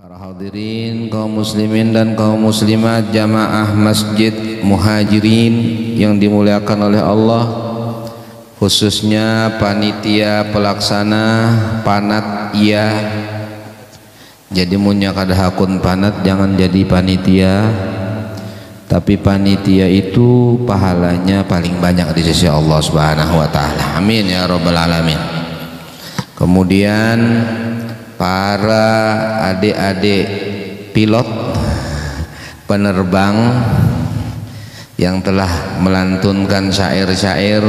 Para hadirin kaum muslimin dan kaum muslimat jamaah Masjid Muhajirin yang dimuliakan oleh Allah, khususnya panitia pelaksana panat iya. Jadi munya kada hakun panat jangan jadi panitia, tapi panitia itu pahalanya paling banyak di sisi Allah Subhanahu wa taala. Amin ya rabbal alamin. Kemudian para adik-adik pilot penerbang yang telah melantunkan syair-syair,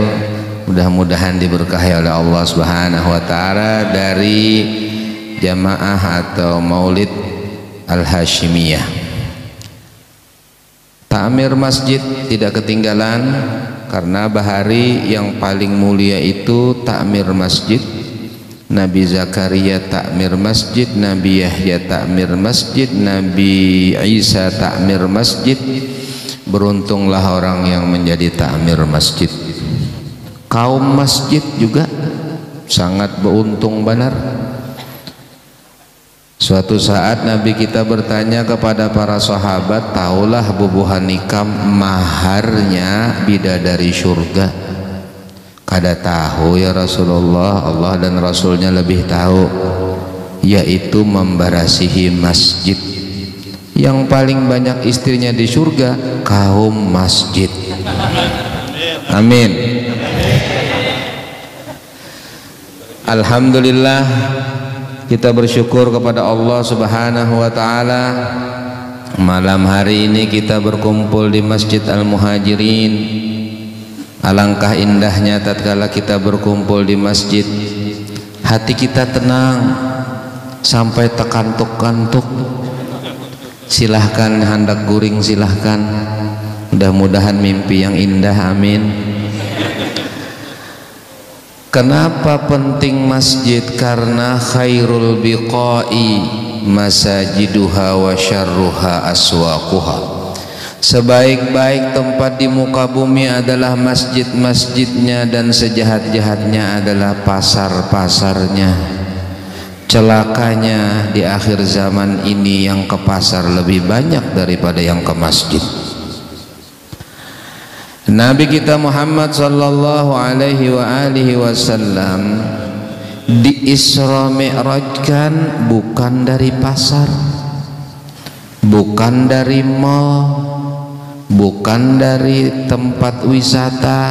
mudah-mudahan diberkahi oleh Allah Subhanahu wa taala dari jamaah atau Maulid Al-Hashimiyah. Ta'mir masjid tidak ketinggalan, karena bahari yang paling mulia itu ta'mir masjid. Nabi Zakaria takmir masjid, Nabi Yahya takmir masjid, Nabi Isa takmir masjid. Beruntunglah orang yang menjadi takmir masjid. Kaum masjid juga sangat beruntung benar. Suatu saat Nabi kita bertanya kepada para sahabat, taulah bubuhan nikah maharnya bidadari surga. Kada tahu ya Rasulullah, Allah dan Rasulnya lebih tahu, yaitu membarasihi masjid. Yang paling banyak istrinya di surga kaum masjid. Amin. Alhamdulillah, kita bersyukur kepada Allah Subhanahu wa taala. Malam hari ini kita berkumpul di Masjid Al-Muhajirin. Alangkah indahnya tatkala kita berkumpul di masjid, hati kita tenang sampai tekantuk-kantuk. Silahkan hendak guring, silahkan. Mudah-mudahan mimpi yang indah, amin. Kenapa penting masjid? Karena khairul biqai masajiduha wa syarruha aswaquha. Sebaik-baik tempat di muka bumi adalah masjid-masjidnya, dan sejahat-jahatnya adalah pasar-pasarnya. Celakanya di akhir zaman ini yang ke pasar lebih banyak daripada yang ke masjid. Nabi kita Muhammad sallallahu alaihi wasallam di Isra Mi'rajkan bukan dari pasar, bukan dari mall, bukan dari tempat wisata,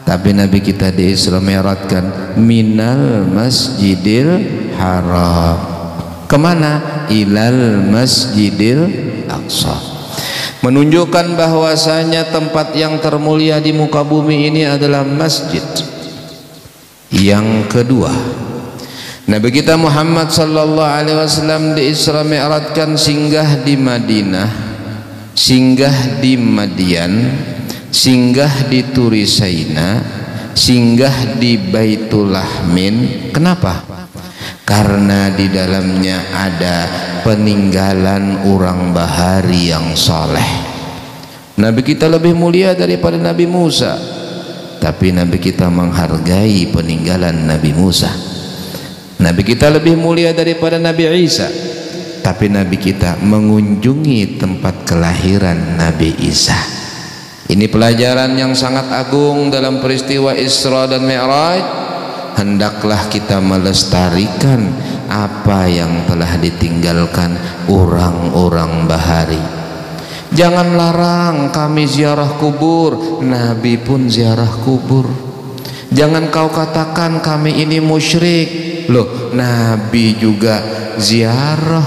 tapi Nabi kita di Isra Mi'rajkan minal masjidil haram. Kemana? Ilal masjidil aqsa. Menunjukkan bahwasanya tempat yang termulia di muka bumi ini adalah masjid. Yang kedua, Nabi kita Muhammad sallallahu alaihi wasallam di Isra Mi'rajkan singgah di Madinah, singgah di Madian, singgah di Turisaina, singgah di Baitul Lahmin. Kenapa? Karena di dalamnya ada peninggalan orang bahari yang soleh. Nabi kita lebih mulia daripada Nabi Musa, tapi Nabi kita menghargai peninggalan Nabi Musa. Nabi kita lebih mulia daripada Nabi Isa, tapi Nabi kita mengunjungi tempat kelahiran Nabi Isa. Ini pelajaran yang sangat agung dalam peristiwa Isra dan Mi'raj. Hendaklah kita melestarikan apa yang telah ditinggalkan orang-orang bahari. Jangan larang kami ziarah kubur, Nabi pun ziarah kubur. Jangan kau katakan kami ini musyrik. Loh, Nabi juga ziarah.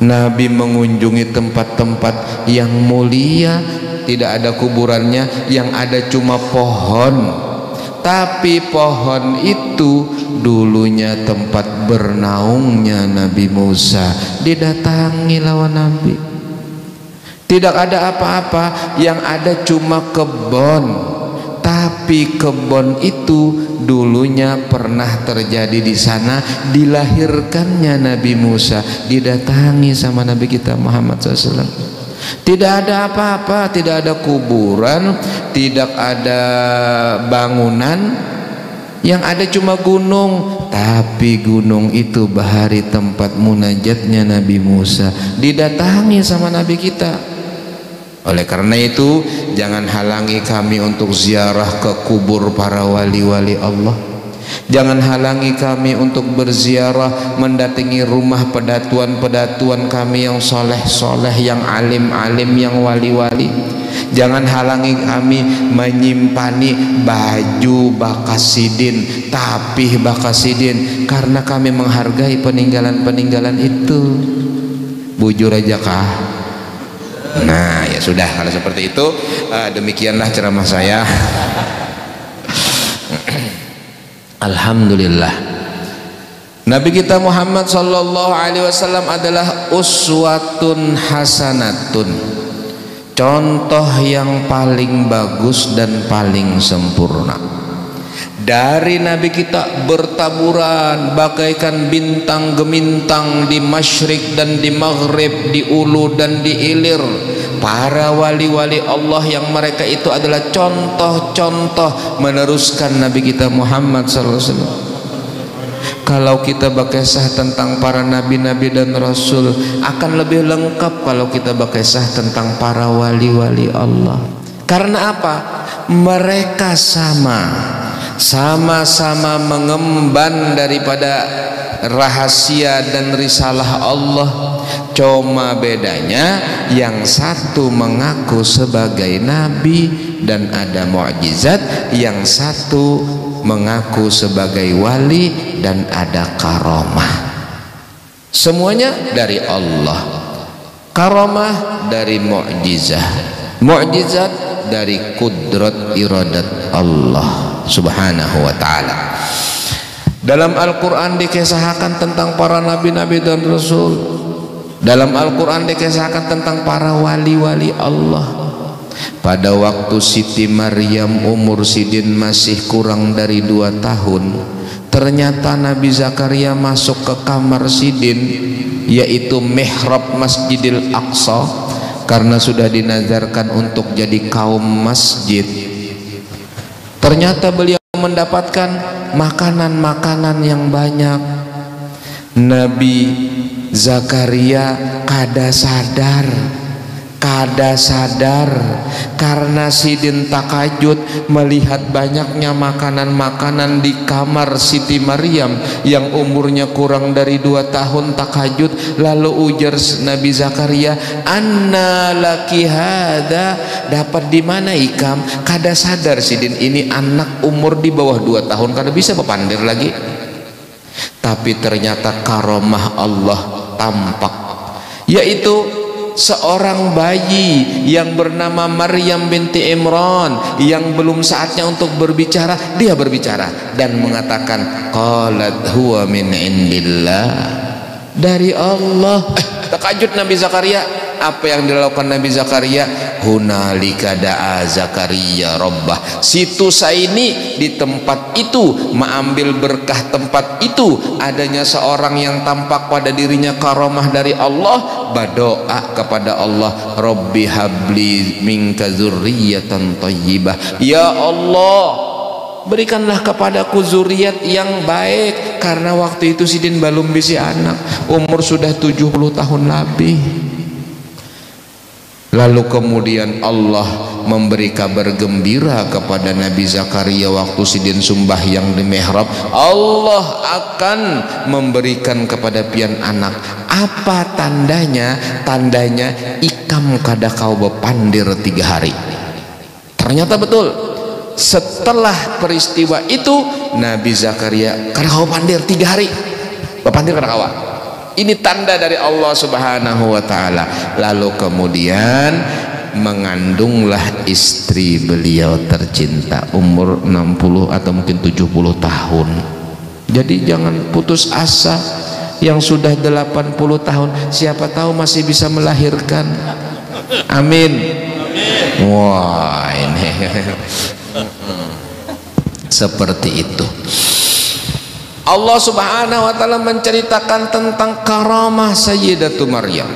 Nabi mengunjungi tempat-tempat yang mulia, tidak ada kuburannya, yang ada cuma pohon. Tapi pohon itu dulunya tempat bernaungnya Nabi Musa. Didatangi lawan Nabi. Tidak ada apa-apa, yang ada cuma kebun. Tapi kebun itu dulunya pernah terjadi di sana, dilahirkannya Nabi Musa. Didatangi sama Nabi kita Muhammad SAW. Tidak ada apa-apa, tidak ada kuburan, tidak ada bangunan, yang ada cuma gunung. Tapi gunung itu bahari tempat munajatnya Nabi Musa, didatangi sama Nabi kita. Oleh karena itu jangan halangi kami untuk ziarah ke kubur para wali-wali Allah. Jangan halangi kami untuk berziarah mendatangi rumah pedatuan-pedatuan kami yang soleh-soleh, yang alim-alim, yang wali-wali. Jangan halangi kami menyimpani baju bakasidin, tapih bakasidin, karena kami menghargai peninggalan-peninggalan itu. Bujur aja kah? Nah ya sudah, kalau seperti itu demikianlah ceramah saya. Alhamdulillah, Nabi kita Muhammad sallallahu alaihi wasallam adalah uswatun hasanatun, contoh yang paling bagus dan paling sempurna. Dari Nabi kita bertaburan bagaikan bintang gemintang di masyrik dan di maghrib, di ulu dan di ilir, para wali-wali Allah yang mereka itu adalah contoh-contoh meneruskan Nabi kita Muhammad SAW. Kalau kita berkisah tentang para nabi-nabi dan rasul, akan lebih lengkap kalau kita berkisah tentang para wali-wali Allah. Karena apa? Mereka sama-sama mengemban daripada rahasia dan risalah Allah. Cuma bedanya yang satu mengaku sebagai nabi dan ada mukjizat, yang satu mengaku sebagai wali dan ada karamah. Semuanya dari Allah. Karamah dari mukjizat, mukjizat dari kudrat iradat Allah subhanahu wa ta'ala. Dalam Al-Quran dikisahkan tentang para nabi-nabi dan rasul. Dalam Al-Quran dikisahkan tentang para wali-wali Allah. Pada waktu Siti Maryam umur Sidin masih kurang dari 2 tahun, ternyata Nabi Zakaria masuk ke kamar Sidin, yaitu mihrab Masjidil Aqsa, karena sudah dinazarkan untuk jadi kaum masjid. Ternyata beliau mendapatkan makanan-makanan yang banyak. Nabi Zakaria kada sadar karena Sidin takajud melihat banyaknya makanan-makanan di kamar Siti Maryam yang umurnya kurang dari 2 tahun. Takajud, lalu ujar Nabi Zakaria, anna laki hada, dapat di mana ikam? Kada sadar Sidin ini anak umur di bawah 2 tahun, kada bisa berpandir lagi. Tapi ternyata karamah Allah tampak, yaitu seorang bayi yang bernama Maryam binti Imran yang belum saatnya untuk berbicara, dia berbicara dan mengatakan qalat huwa min indillah, dari Allah. Takajud Nabi Zakaria. Apa yang dilakukan Nabi Zakaria? Hunalika da'a Zakaria rabbah. Situ saini, di tempat itu, mengambil berkah tempat itu, adanya seorang yang tampak pada dirinya karamah dari Allah, berdoa kepada Allah, Rabbi habli minka dzurriyyatan thayyibah, ya Allah, berikanlah kepadaku zuriat yang baik. Karena waktu itu Sidin belum bisa anak, umur sudah 70 tahun lebih. Lalu kemudian Allah memberi kabar gembira kepada Nabi Zakaria waktu Sidin sembahyang di mihrab, Allah akan memberikan kepada pian anak. Apa tandanya? Tandanya ikam kada kau bepandir 3 hari. Ternyata betul. Setelah peristiwa itu Nabi Zakaria kada kau pandir 3 hari, bepandir kada kau. Ini tanda dari Allah subhanahu wa ta'ala. Lalu kemudian mengandunglah istri beliau tercinta, umur 60 atau mungkin 70 tahun. Jadi jangan putus asa. Yang sudah 80 tahun, siapa tahu masih bisa melahirkan. Amin. Wah, ini seperti itu. Allah subhanahu wa ta'ala menceritakan tentang karamah Sayyidatu Maryam.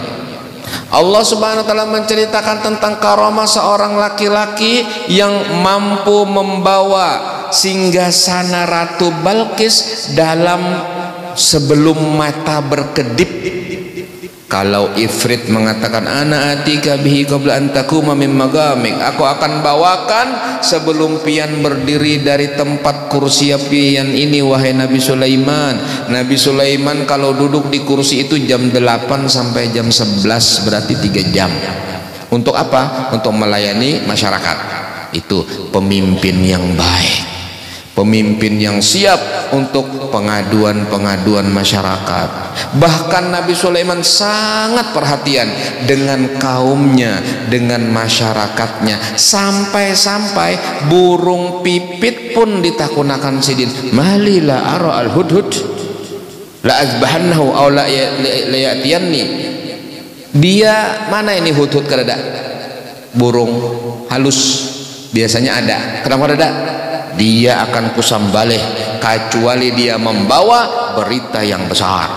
Allah subhanahu wa ta'ala menceritakan tentang karamah seorang laki-laki yang mampu membawa singgasana Ratu Balqis dalam sebelum mata berkedip. Kalau ifrit mengatakan ana atika bihi qabla an takuma min magamik, aku akan bawakan sebelum pian berdiri dari tempat kursi pian ini wahai Nabi Sulaiman. Nabi Sulaiman kalau duduk di kursi itu jam 8 sampai jam 11, berarti 3 jam. Untuk apa? Untuk melayani masyarakat. Itu pemimpin yang baik, pemimpin yang siap untuk pengaduan-pengaduan masyarakat. Bahkan Nabi Sulaiman sangat perhatian dengan kaumnya, dengan masyarakatnya, sampai-sampai burung pipit pun ditakunakan sidin. Malila ara al-hudhud la azbahannahu aw la yatiyanni. Dia mana ini hudhud kadada? Burung halus biasanya ada. Kenapa ada? Dia akan kusambaleh kecuali dia membawa berita yang besar.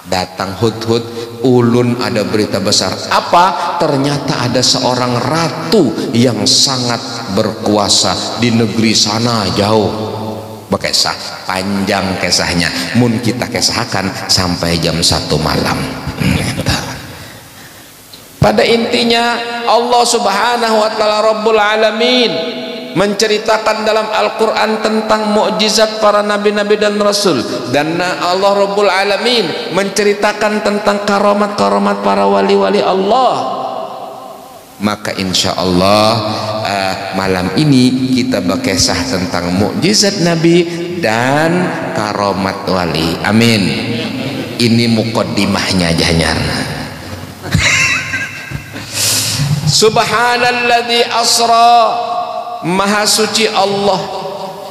Datang hudhud, ulun ada berita besar. Apa? Ternyata ada seorang ratu yang sangat berkuasa di negeri sana jauh. Bekesah, panjang kesahnya. Mun kita kesahkan sampai jam 1 malam. Pada intinya Allah Subhanahu wa taala Rabbul Alamin menceritakan dalam Al-Quran tentang mukjizat para nabi-nabi dan rasul, dan Allah Rabbul Alamin menceritakan tentang karamat-karamat para wali-wali Allah. Maka insya Allah malam ini kita berkisah tentang mukjizat Nabi dan karamat wali. Amin. Ini muqaddimahnya janyar. Subhanalladzi asra, maha suci Allah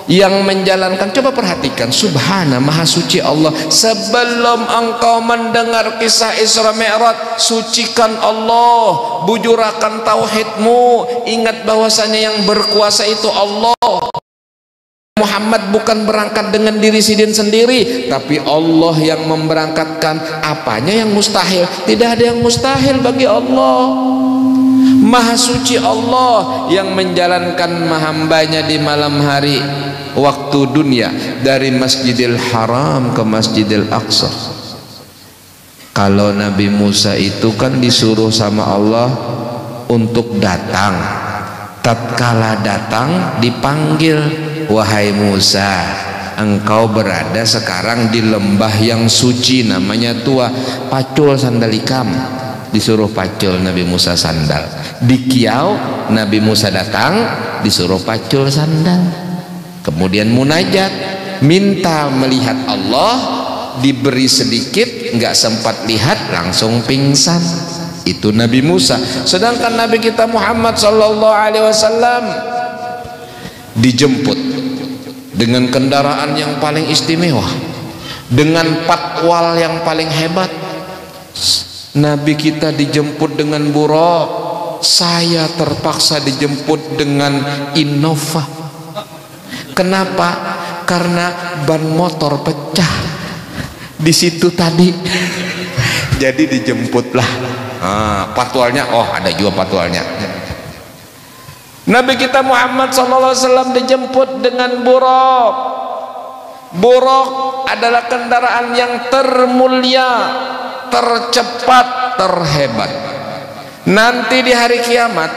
yang menjalankan. Coba perhatikan, subhana, maha suci Allah. Sebelum engkau mendengar kisah Isra Mi'raj, sucikan Allah, bujurakan tauhidmu, ingat bahwasanya yang berkuasa itu Allah. Muhammad bukan berangkat dengan diri sidin sendiri, tapi Allah yang memberangkatkan. Apanya yang mustahil? Tidak ada yang mustahil bagi Allah. Maha suci Allah yang menjalankan hambanya di malam hari waktu dunia dari Masjidil Haram ke Masjidil Aqsa. Kalau Nabi Musa itu kan disuruh sama Allah untuk datang. Tatkala datang dipanggil, wahai Musa, engkau berada sekarang di lembah yang suci namanya Tua, pacul sandalikam. Disuruh pacul Nabi Musa sandal. Di Kiau Nabi Musa datang disuruh pacul sandal. Kemudian munajat, minta melihat Allah, diberi sedikit, nggak sempat lihat, langsung pingsan. Itu Nabi Musa. Sedangkan Nabi kita Muhammad sallallahu alaihi wasallam dijemput dengan kendaraan yang paling istimewa, dengan patwal yang paling hebat. Nabi kita dijemput dengan buraq, saya terpaksa dijemput dengan Innova. Kenapa? Karena ban motor pecah di situ tadi. Jadi dijemputlah. Patwalnya, oh ada juga patwalnya. Nabi kita Muhammad SAW dijemput dengan buraq. Buraq adalah kendaraan yang termulia, tercepat, terhebat. Nanti di hari kiamat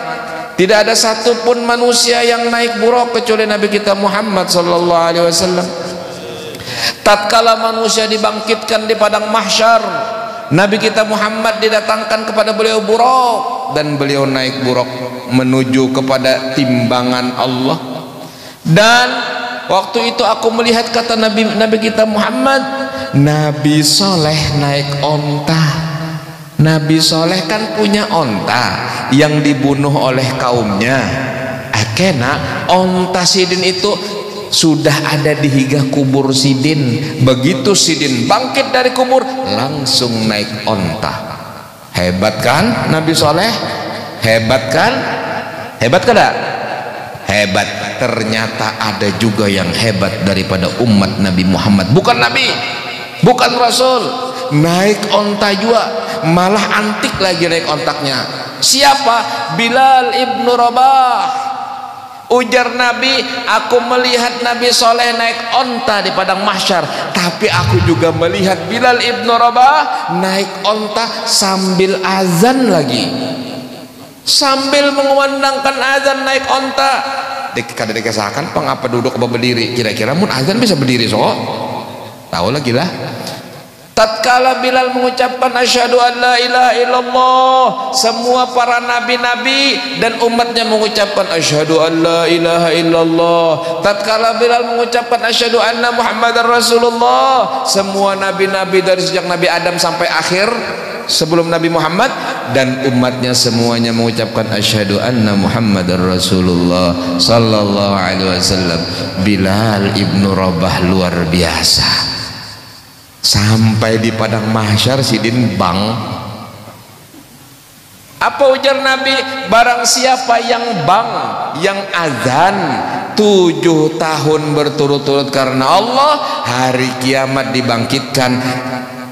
tidak ada satupun manusia yang naik buraq kecuali Nabi kita Muhammad sallallahu alaihi wasallam. Tatkala manusia dibangkitkan di padang mahsyar, Nabi kita Muhammad didatangkan kepada beliau buraq, dan beliau naik buraq menuju kepada timbangan Allah. Dan waktu itu aku melihat, kata Nabi kita Muhammad, Nabi Soleh naik onta. Nabi Soleh kan punya onta yang dibunuh oleh kaumnya. Akhirnya onta sidin itu sudah ada di higa kubur sidin. Begitu sidin bangkit dari kubur, langsung naik onta. Hebat kan Nabi Soleh? Hebat kan? Hebat kan? Hebat. Ternyata ada juga yang hebat daripada umat Nabi Muhammad. Bukan Nabi, bukan Rasul, naik onta juga, malah antik lagi naik ontaknya. Siapa? Bilal ibnu Rabah. Ujar Nabi, aku melihat Nabi Soleh naik onta di padang mahsyar, tapi aku juga melihat Bilal ibn Rabah naik onta sambil azan lagi, sambil mengumandangkan azan naik onta. Kada dikisahkan pengapa duduk apa berdiri, kira-kira mun azan bisa berdiri so tahu lagi lah. Tatkala Bilal mengucapkan asyhadu an la ilaha illallah, semua para nabi-nabi dan umatnya mengucapkan asyhadu an la ilaha illallah. Tatkala Bilal mengucapkan asyhadu anna Muhammadar Rasulullah, semua nabi-nabi dari sejak Nabi Adam sampai akhir sebelum Nabi Muhammad dan umatnya semuanya mengucapkan asyhadu anna Muhammadar Rasulullah sallallahu alaihi wasallam. Bilal ibnu Rabah luar biasa. Sampai di padang mahsyar sidin bang. Apa ujar Nabi? Barang siapa yang bang, yang azan 7 tahun berturut-turut karena Allah, hari kiamat dibangkitkan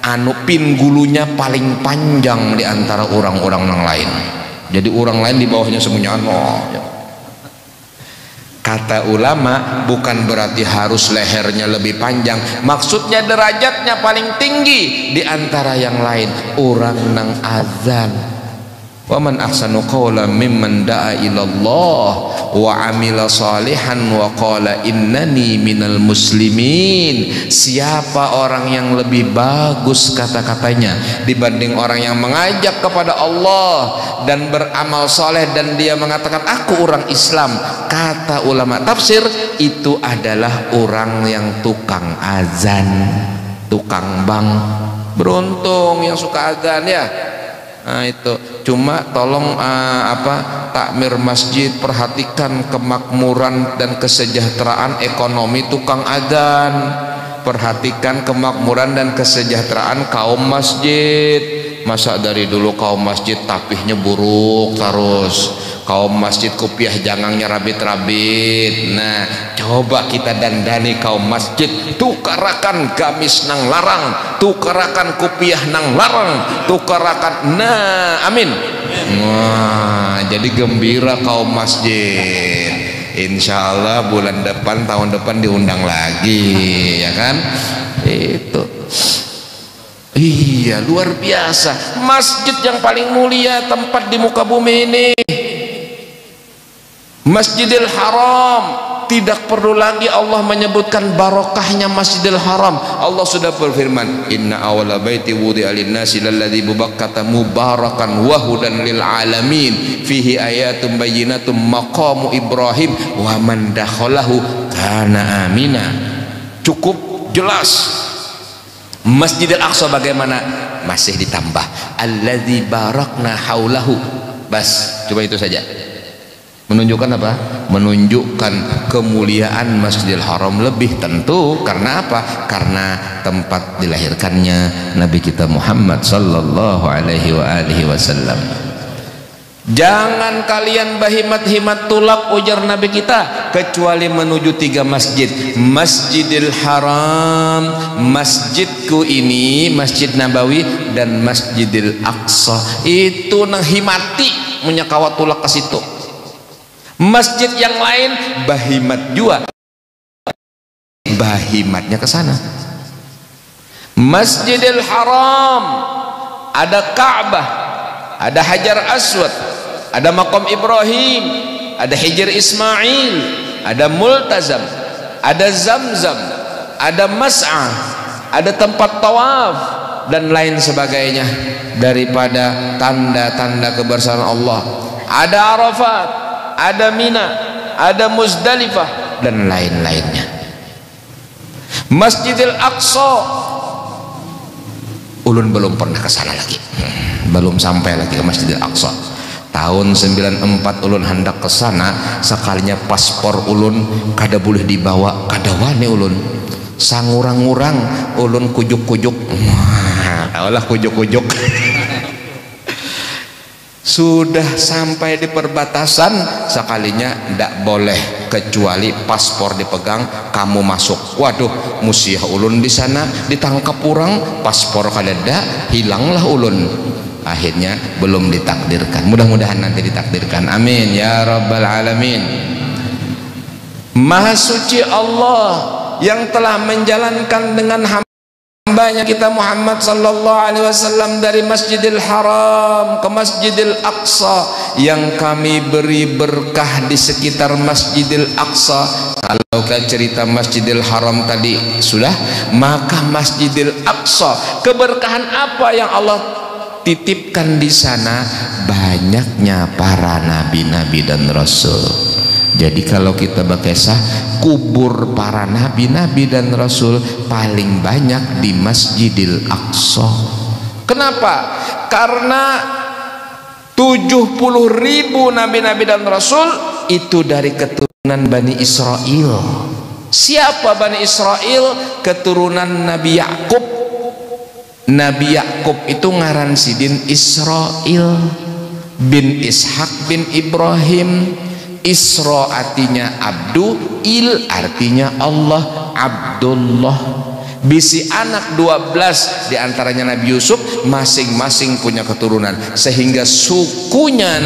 anu pinggulunya paling panjang di antara orang-orang yang lain. Jadi orang lain di bawahnya semuanya Kata ulama, bukan berarti harus lehernya lebih panjang, maksudnya derajatnya paling tinggi di antara yang lain. Orang nang azan. Wa man ahsanu qawlan mimman da'a ilallah wa amila salihan wa qala innani minal muslimin. Siapa orang yang lebih bagus kata-katanya dibanding orang yang mengajak kepada Allah dan beramal soleh dan dia mengatakan aku orang Islam? Kata ulama tafsir, itu adalah orang yang tukang azan, tukang bang. Beruntung yang suka azan ya. Nah itu cuma tolong takmir masjid, perhatikan kemakmuran dan kesejahteraan ekonomi tukang adzan, perhatikan kemakmuran dan kesejahteraan kaum masjid. Masa dari dulu kaum masjid tapihnya buruk terus, kaum masjid kopiah jangangnya rabit-rabit. Nah coba kita dandani kaum masjid, tukarakan gamis nang larang, tukarakan kopiah nang larang, tukarakan. Nah amin. Wah jadi gembira kaum masjid. Insya Allah bulan depan, tahun depan diundang lagi ya kan. Itu iya luar biasa. Masjid yang paling mulia tempat di muka bumi ini, Masjidil Haram. Tidak perlu lagi Allah menyebutkan barokahnya Masjidil Haram. Allah sudah berfirman, inna awala baiti wudi'a lin-nasi lalladzi bibakkata mubarakan wa hudan lil alamin fihi ayatun bayyinatun maqamu Ibrahim wa man dakhalahu kana amina. Cukup jelas. Masjidil Aqsa bagaimana? Masih ditambah alladzi barakna haulahu. Bas, coba itu saja. Menunjukkan apa? Menunjukkan kemuliaan Masjidil Haram lebih tentu. Karena apa? Karena tempat dilahirkannya Nabi kita Muhammad sallallahu alaihi wasallam. Jangan kalian bahimat-himat tulak, ujar Nabi kita, kecuali menuju 3 masjid. Masjidil Haram, masjidku ini, Masjid Nabawi, dan Masjidil Aqsa. Itu nang himati menyakawat tulak ke situ. Masjid yang lain bahimat jua, bahimatnya ke sana. Masjidil Haram ada Ka'bah, ada Hajar Aswad, ada Maqam Ibrahim, ada Hijr Ismail, ada Multazam, ada Zamzam, ada Mas'ah, ada tempat tawaf dan lain sebagainya daripada tanda-tanda kebersamaan Allah. Ada Arafat, ada Mina, ada Muzdalifah dan lain-lainnya. Masjidil Aqsa ulun belum pernah ke sana lagi. Belum sampai lagi ke Masjidil Aqsa. Tahun 94 ulun hendak ke sana, sekalinya paspor ulun kada boleh dibawa, kada wani ulun. Sangurang-urang ulun kujuk-kujuk. Taulah kujuk-kujuk. Sudah sampai di perbatasan, sekalinya ndak boleh kecuali paspor dipegang kamu masuk. Waduh, musiah ulun di sana ditangkap orang, paspor kadada, hilanglah ulun. Akhirnya belum ditakdirkan. Mudah-mudahan nanti ditakdirkan. Amin ya rabbal alamin. Maha suci Allah yang telah menjalankan dengan hambanya kita Muhammad sallallahu alaihi wasallam dari Masjidil Haram ke Masjidil Aqsa, yang kami beri berkah di sekitar Masjidil Aqsa. Kalau kita cerita Masjidil Haram tadi sudah, maka Masjidil Aqsa, keberkahan apa yang Allah titipkan di sana? Banyaknya para nabi-nabi dan rasul. Jadi kalau kita berkisah kubur para nabi-nabi dan rasul paling banyak di Masjidil Aqsa. Kenapa? Karena 70.000 nabi-nabi dan rasul itu dari keturunan Bani Israel. Siapa Bani Israel? Keturunan Nabi Yakub. Nabi Yakub itu ngaran sidin Israel bin Ishak bin Ibrahim. Isra artinya abdu, il artinya Allah, Abdullah. Bisi anak 12 diantaranya Nabi Yusuf, masing-masing punya keturunan, sehingga sukunya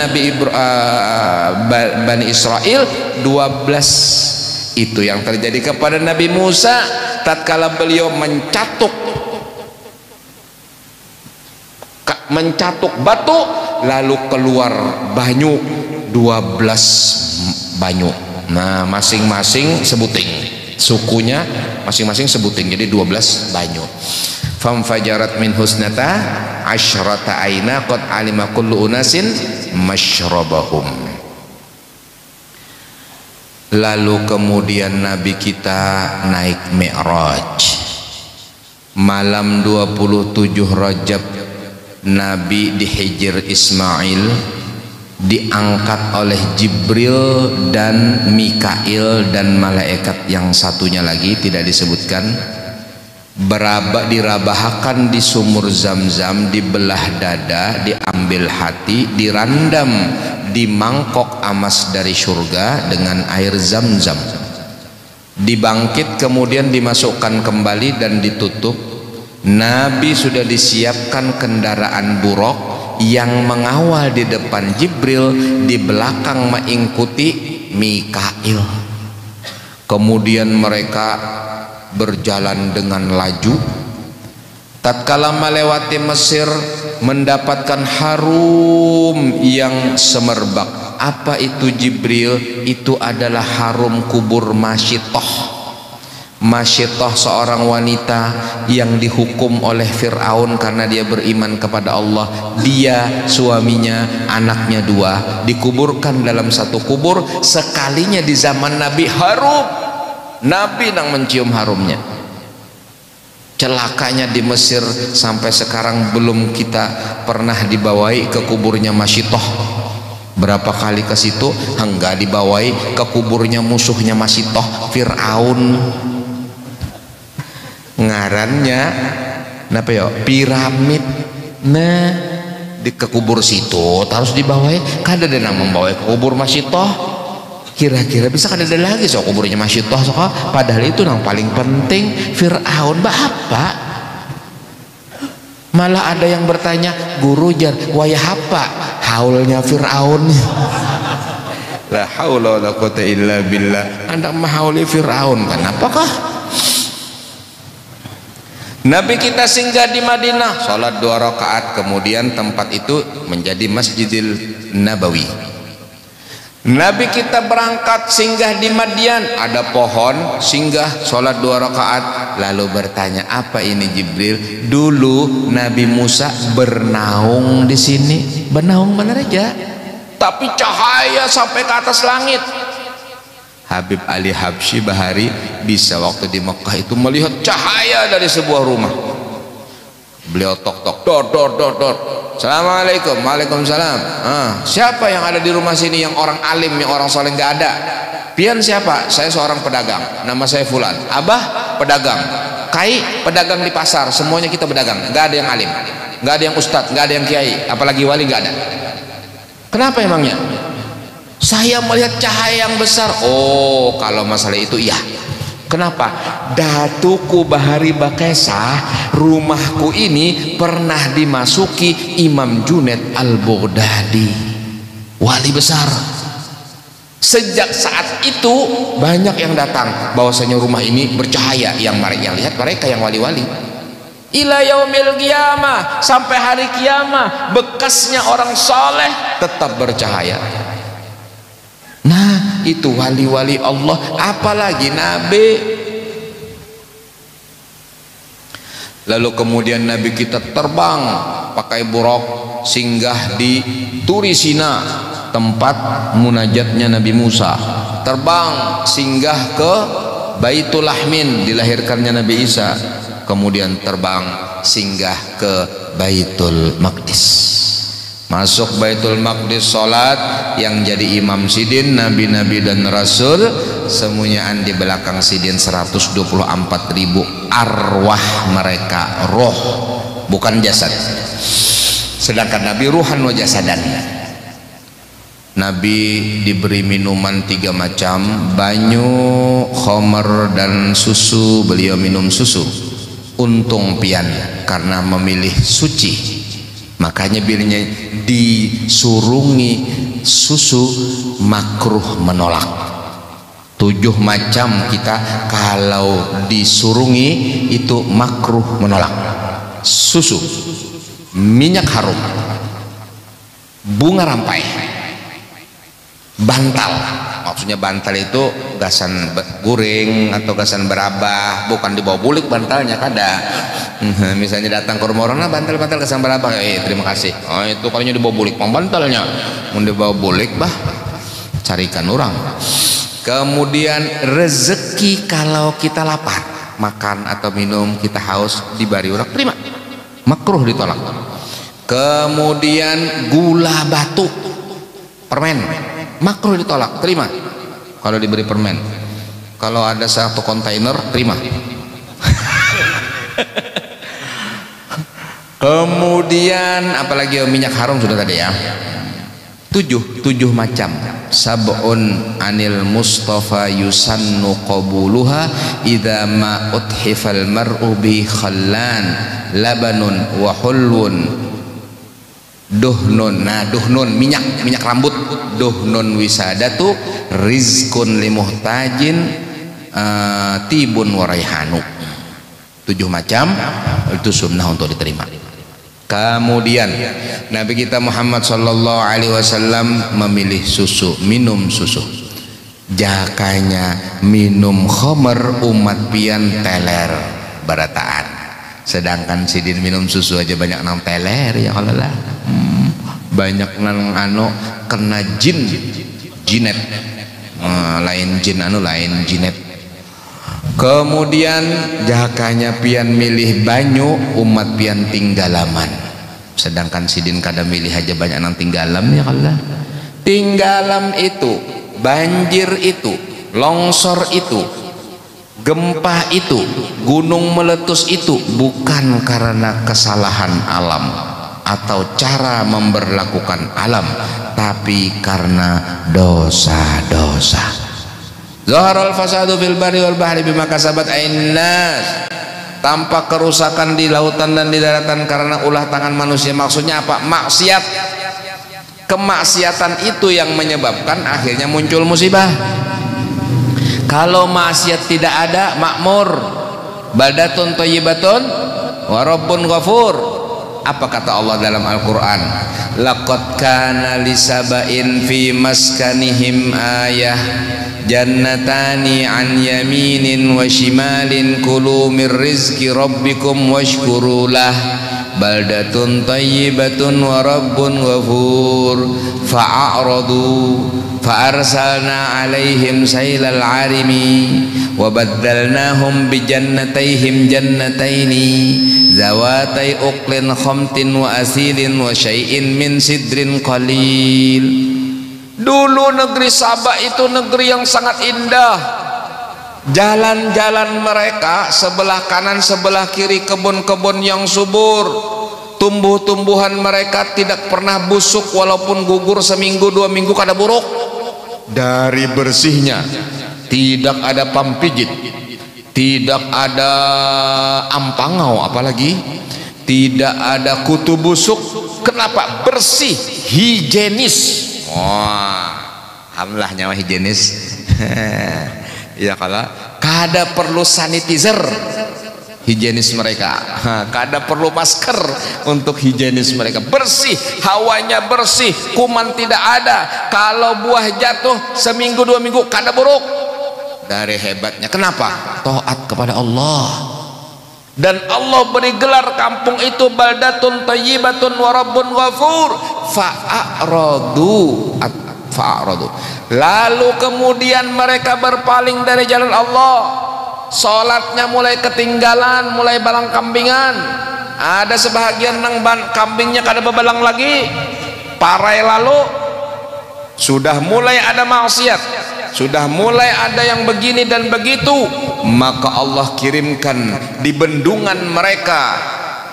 Bani Israel 12. Itu yang terjadi kepada Nabi Musa tatkala beliau mencatuk batu, lalu keluar banyu 12 banyu. Nah, masing-masing sebuting, sukunya masing-masing sebuting, jadi 12 banyu. Famfajarat min husnata asyrata aina qad alima kullu unasin masyrabahum. Lalu kemudian Nabi kita naik Mi'raj malam 27 Rajab. Nabi di Hijr Ismail diangkat oleh Jibril dan Mikail dan malaikat yang satunya lagi tidak disebutkan, dirabahkan di sumur Zam-Zam, dibelah dada, diambil hati, dirandam di mangkok emas dari surga dengan air Zam-Zam, dibangkit kemudian dimasukkan kembali dan ditutup. Nabi sudah disiapkan kendaraan buruk yang mengawal di depan Jibril, di belakang mengikuti Mikail. Kemudian mereka berjalan dengan laju. Tatkala melewati Mesir, mendapatkan harum yang semerbak. Apa itu Jibril? Itu adalah harum kubur Masyitoh. Masyitoh seorang wanita yang dihukum oleh Fir'aun karena dia beriman kepada Allah. Dia, suaminya, anaknya 2 dikuburkan dalam satu kubur. Sekalinya di zaman Nabi harum, Nabi yang mencium harumnya. Celakanya di Mesir sampai sekarang belum kita pernah dibawai ke kuburnya Masyitoh. Berapa kali ke situ enggak dibawai ke kuburnya musuhnya Masyitoh, Fir'aun. Ngarannya napa ya, piramid. Nah, di kekubur situ harus dibawai. Kada ada yang membawa ke kubur Masyitoh. Kira-kira bisa kada ada lagi so kuburnya Masyitoh so, padahal itu yang paling penting Fir'aun. Apa malah ada yang bertanya, guru jar wayah apa haulnya Fir'aun? La haula wala quwata illa billah. Anda mahauli Fir'aun kan apakah? Nabi kita singgah di Madinah, sholat 2 rakaat, kemudian tempat itu menjadi Masjidil Nabawi. Nabi kita berangkat singgah di Madian, ada pohon, singgah sholat 2 rakaat, lalu bertanya, apa ini Jibril? Dulu Nabi Musa bernaung di sini, bernaung benar aja, tapi cahaya sampai ke atas langit. Habib Ali Habsyi Bahari bisa waktu di Mekah itu melihat cahaya dari sebuah rumah. Beliau tok-tok, dor. Assalamualaikum. Waalaikumsalam. Siapa yang ada di rumah sini yang orang alim, yang orang soleh? Nggak ada. Pian siapa? Saya seorang pedagang, nama saya Fulan. Abah pedagang, Kai pedagang di pasar, semuanya kita pedagang. Nggak ada yang alim, nggak ada yang ustadz, nggak ada yang kiai, apalagi wali nggak ada. Kenapa emangnya? Saya melihat cahaya yang besar. Oh, kalau masalah itu iya. Kenapa? Datuku Bahari Bakesah, rumahku ini pernah dimasuki Imam Junaid Al-Baghdadi, wali besar. Sejak saat itu banyak yang datang bahwasanya rumah ini bercahaya, yang mereka lihat mereka yang wali-wali. Ila yaumil qiyamah, sampai hari kiamat bekasnya orang soleh tetap bercahaya. Nah itu wali-wali Allah, apalagi Nabi. Lalu kemudian Nabi kita terbang pakai buraq singgah di Turi Sina, tempat munajatnya Nabi Musa. Terbang singgah ke Baitul Lahmin, dilahirkannya Nabi Isa. Kemudian terbang singgah ke Baitul Maqdis. Masuk Baitul Maqdis, sholat, yang jadi imam sidin nabi-nabi dan rasul, semuanya di belakang sidin 124.000 arwah mereka, roh bukan jasad. Sedangkan Nabi ruhan wa jasadan. Nabi diberi minuman 3 macam, banyu, khamar dan susu. Beliau minum susu. Untung pian karena memilih suci, makanya bilnya disurungi susu makruh menolak. 7 macam kita kalau disurungi itu makruh menolak. Susu, minyak harum, bunga rampai, bantal. Maksudnya bantal itu gasan guring atau gasan berabah, bukan dibawa bulik bantalnya kada. Misalnya datang ke rumah orang, nah bantal-bantal gasan berabah, terima kasih. Oh itu kalau dibawa bulik, bantalnya mau dibawa bulik bah, carikan orang. Kemudian rezeki, kalau kita lapar makan atau minum, kita haus, diberi orang, terima, makruh ditolak. Kemudian gula batu, permen, makruh ditolak, terima kalau diberi permen. Kalau ada 1 kontainer, terima. Kemudian apalagi minyak harum sudah tadi ya. 7 macam. Sab'un anil Mustafa yusannu qabuluha idza ma uthifal mar'u bi khallan labanun wa hulwun duhnun. Nah duhnun minyak rambut, duhnun wisadatu rizkun limuhtajin tibun wa raihanu. 7 macam itu sunnah untuk diterima. Kemudian Nabi kita Muhammad sallallahu alaihi wasallam memilih susu, minum susu. Jakanya minum khamar umat pian teler barataan. Sedangkan sidin minum susu aja banyak nang teler ya Allah lah. Banyak nang kena jinet. Lain jin lain jinet. Kemudian jakanya pian milih banyu, umat pian tinggalaman. Sedangkan sidin kada milih aja banyak nang tinggalam ya Allah. Tinggalam itu, banjir itu, longsor itu, gempa itu, gunung meletus itu bukan karena kesalahan alam atau cara memberlakukan alam, tapi karena dosa-dosa. Zaharal fasadu fil barri wal bahri bima kasabat aydin nas. Tampak kerusakan di lautan dan di daratan karena ulah tangan manusia. Maksudnya apa? Maksiat. Kemaksiatan itu yang menyebabkan akhirnya muncul musibah. Kalau maksiat tidak ada, makmur, baldatun thayyibatun wa rabbun ghafur. Apa kata Allah dalam Al-Quran? Laqad kana lisabain fi maskanihim ayah jannatani an yaminin wa shimalin kulu min rizki rabbikum washkurulah baldatun thayyibatun wa rabbun ghafur fa'aradu fa'arsalna alaihim sailal arimi wa baddalnahum bi jannatayhim jannataini zawatai uqlin khamtin wa asilin wa syai'in min sidrin qalil. Dulu negeri Sabah itu negeri yang sangat indah. Jalan-jalan mereka sebelah kanan sebelah kiri kebun-kebun yang subur. Tumbuh-tumbuhan mereka tidak pernah busuk walaupun gugur seminggu 2 minggu kada buruk. Dari bersihnya, tidak ada pampijit, tidak ada ampangau, apalagi tidak ada kutu busuk. Kenapa? Bersih, higienis. Wah, alhamdulillah nyawa higienis. Ya kalau kada perlu sanitizer higienis mereka, kada perlu masker untuk higienis mereka, bersih, hawanya bersih, kuman tidak ada. Kalau buah jatuh seminggu 2 minggu kada buruk. Dari hebatnya, kenapa? Taat kepada Allah. Dan Allah beri gelar kampung itu baldatun thayyibatun wa rabbun ghafur. Fa'aradu. Lalu kemudian mereka berpaling dari jalan Allah. Salatnya mulai ketinggalan, mulai balang kambingan. Ada sebahagian nang kambingnya kada bebalang lagi. Parai lalu sudah mulai ada maksiat, sudah mulai ada yang begini dan begitu. Maka Allah kirimkan di bendungan mereka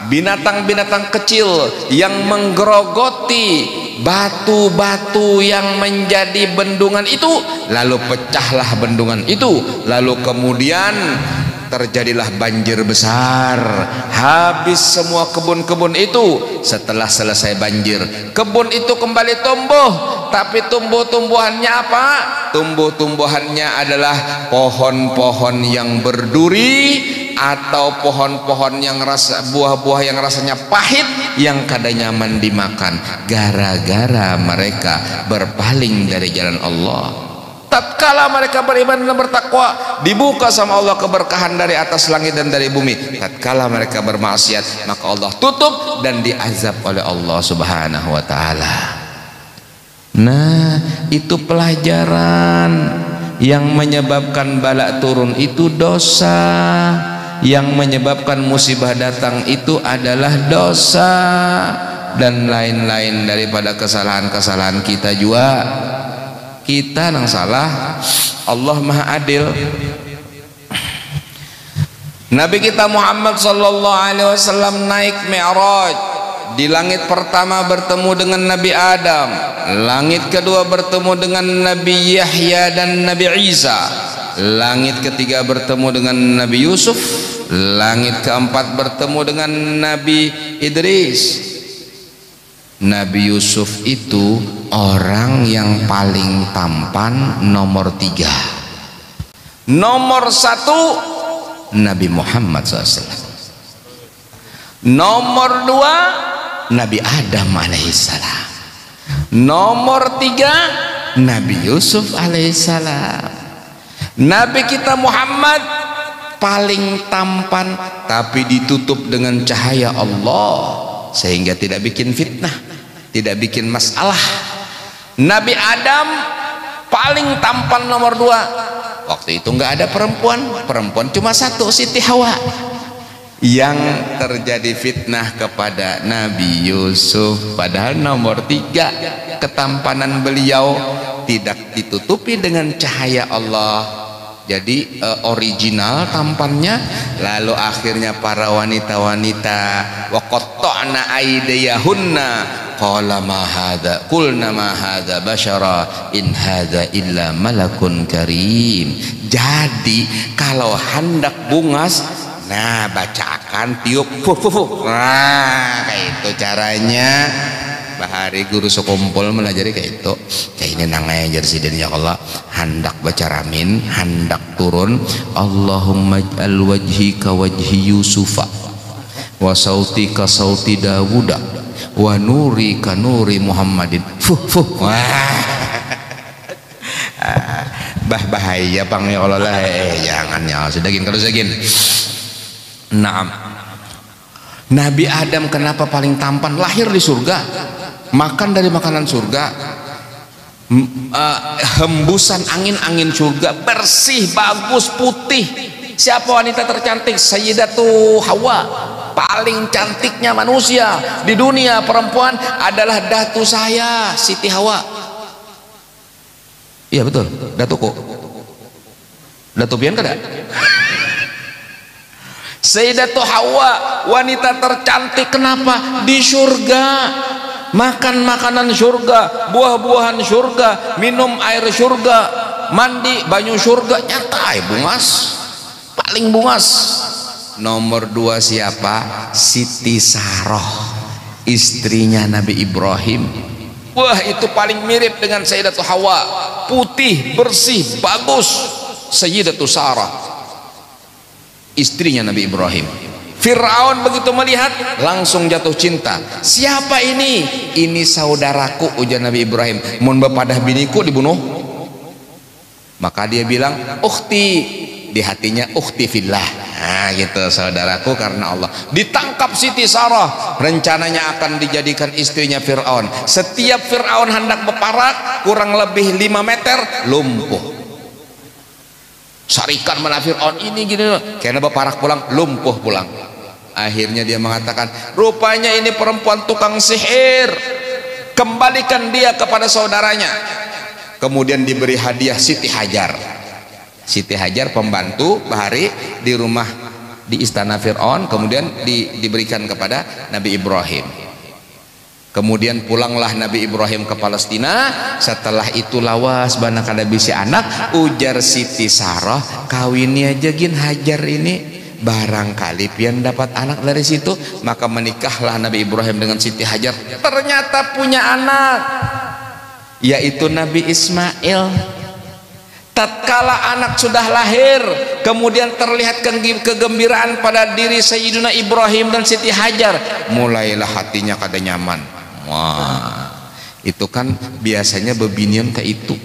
binatang-binatang kecil yang menggerogoti batu-batu yang menjadi bendungan itu, lalu pecahlah bendungan itu, lalu kemudian terjadilah banjir besar, habis semua kebun-kebun itu. Setelah selesai banjir, kebun itu kembali tumbuh, tapi tumbuh-tumbuhannya apa? Tumbuh-tumbuhannya adalah pohon-pohon yang berduri atau pohon-pohon yang buah-buah yang rasanya pahit, yang kada nyaman dimakan, gara-gara mereka berpaling dari jalan Allah. Tatkala mereka beriman dan bertakwa, dibuka sama Allah keberkahan dari atas langit dan dari bumi. Tatkala mereka bermaksiat, maka Allah tutup dan diazab oleh Allah Subhanahu wa taala. Nah, itu pelajaran. Yang menyebabkan bala turun itu dosa, yang menyebabkan musibah datang itu adalah dosa, dan lain-lain daripada kesalahan-kesalahan kita juga. Kita nang salah, Allah Maha Adil. Nabi kita Muhammad sallallahu alaihi wasallam naik Mi'raj. Di langit pertama bertemu dengan Nabi Adam, langit kedua bertemu dengan Nabi Yahya dan Nabi Isa, langit ketiga bertemu dengan Nabi Yusuf, langit keempat bertemu dengan Nabi Idris. Nabi Yusuf itu orang yang paling tampan, nomor 3. Nomor 1 Nabi Muhammad SAW. Nomor 2 Nabi Adam alaihissalam. Nomor 3 Nabi Yusuf alaihissalam. Nabi kita Muhammad paling tampan, tapi ditutup dengan cahaya Allah sehingga tidak bikin fitnah, tidak bikin masalah. Nabi Adam paling tampan, nomor 2. Waktu itu nggak ada perempuan cuma 1, Siti Hawa. Yang terjadi fitnah kepada Nabi Yusuf, padahal nomor 3 ketampanan beliau tidak ditutupi dengan cahaya Allah, jadi original tampannya. Lalu akhirnya para wanita-wanita wa qatta'na aydiyahunna qala ma hadza qulna ma hadza basyara in hadza illa malakun karim. Jadi kalau hendak bungas, nah bacakan tiup fuh fuh fuh. Nah kayak itu caranya. Bahari guru sekumpul melajari kayak itu. Kayak ini nang ngajar sidin ya Allah. Hendak baca ramin, hendak turun Allahumma ij'al wajhi ka wajhi Yusufa wa sauti ka sauti Dawuda wa nuri ka nuri Muhammadin. Fuh fuh. Wah. Bahaya bang ya Allah lah. Jangan ya, sedagin kalau sedagin. Naam. Nabi Adam kenapa paling tampan? Lahir di surga, makan dari makanan surga, hembusan angin surga, bersih, bagus, putih. Siapa wanita tercantik? Sayyidatu Hawa, paling cantiknya manusia di dunia perempuan adalah datu saya, Siti Hawa. Iya betul, datuku. Datu pian kada? Sayyidatu Hawa, wanita tercantik. Kenapa? Di surga, makan makanan surga, buah-buahan surga, minum air surga, mandi banyu surga. Nyata bungas, paling bungas. Nomor 2 siapa? Siti Saroh, istrinya Nabi Ibrahim. Wah, itu paling mirip dengan Sayyidatu Hawa, putih, bersih, bagus. Sayyidatu Sarah, istrinya Nabi Ibrahim. Fir'aun begitu melihat langsung jatuh cinta. Siapa ini? Ini saudaraku, ujar Nabi Ibrahim. Mun bepadah biniku dibunuh. Maka dia bilang ukhti, di hatinya ukhti fillah. Nah gitu, saudaraku karena Allah. Ditangkap Siti Sarah, rencananya akan dijadikan istrinya Fir'aun. Setiap Fir'aun hendak berparak kurang lebih 5 meter lumpuh. Sarikan mana Fir'aun ini gini, karena berparak pulang lumpuh pulang. Akhirnya dia mengatakan, rupanya ini perempuan tukang sihir, kembalikan dia kepada saudaranya. Kemudian diberi hadiah Siti Hajar. Siti Hajar pembantu bahari di rumah di istana Fir'aun, kemudian diberikan kepada Nabi Ibrahim. Kemudian pulanglah Nabi Ibrahim ke Palestina. Setelah itu lawas bana kada bisi anak, ujar Siti Sarah, kawini aja gin Hajar ini, barangkali pian dapat anak dari situ. Maka menikahlah Nabi Ibrahim dengan Siti Hajar. Ternyata punya anak, yaitu Nabi Ismail. Tatkala anak sudah lahir, kemudian terlihat kegembiraan pada diri Sayyidina Ibrahim dan Siti Hajar, mulailah hatinya kada nyaman. Wah, itu kan biasanya bebinian ke itu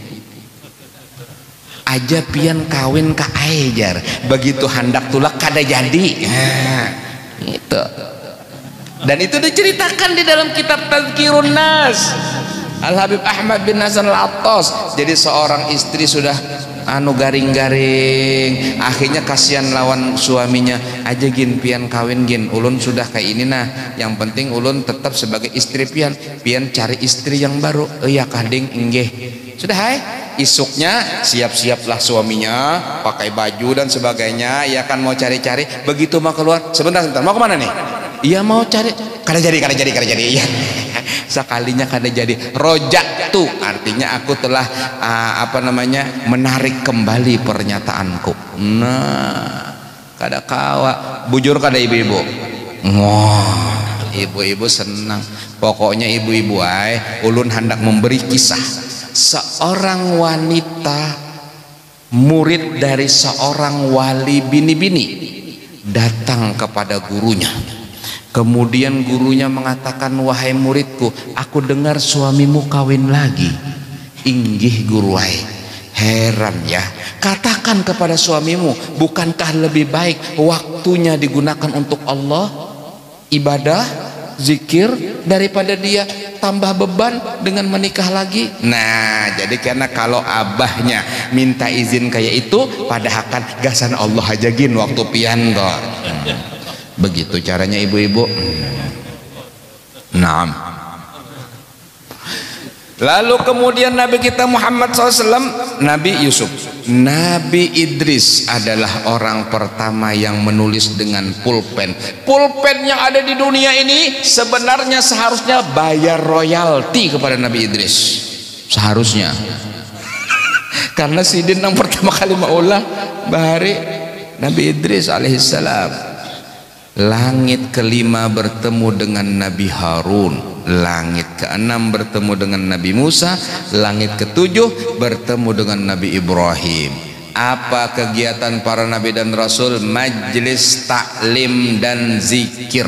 aja pian kawin ke Hajar, begitu hendak tulak kada jadi. Nah, itu. Dan itu diceritakan di dalam kitab Tazkirun Nas, Al-Habib Ahmad bin Hasan Al-Attas. Jadi seorang istri sudah garing-garing, akhirnya kasihan lawan suaminya, aja gin pian kawin gin, ulun sudah kayak ini nah, yang penting ulun tetap sebagai istri pian cari istri yang baru. Iya kading inggih. Sudah hai, isuknya siap-siaplah suaminya pakai baju dan sebagainya, ya kan mau cari-cari. Begitu mau keluar, sebentar mau kemana nih? Iya mau cari, kada jadi iya. Sekalinya kada jadi, rojak tuh artinya aku telah menarik kembali pernyataanku. Nah kada kawa bujur kada ibu-ibu. Wah, ibu-ibu senang. Pokoknya ibu-ibu ulun hendak memberi kisah seorang wanita murid dari seorang wali bini-bini datang kepada gurunya. Kemudian gurunya mengatakan, wahai muridku, aku dengar suamimu kawin lagi. Inggih guru heran ya, katakan kepada suamimu, bukankah lebih baik waktunya digunakan untuk Allah, ibadah, zikir, daripada dia tambah beban dengan menikah lagi. Nah jadi karena kalau abahnya minta izin kayak itu, padahal kan gasan Allah aja gin waktu pian kok. Begitu caranya ibu-ibu. Naam. Lalu kemudian Nabi kita Muhammad SAW, Nabi Yusuf, Nabi Idris adalah orang pertama yang menulis dengan pulpen. Pulpen yang ada di dunia ini sebenarnya seharusnya bayar royalti kepada Nabi Idris, seharusnya. Karena sidin yang pertama kali maulah bahari Nabi Idris alaihissalam. Langit kelima bertemu dengan Nabi Harun, langit keenam bertemu dengan Nabi Musa, langit ketujuh bertemu dengan Nabi Ibrahim. Apa kegiatan para nabi dan rasul? Majlis taklim dan zikir.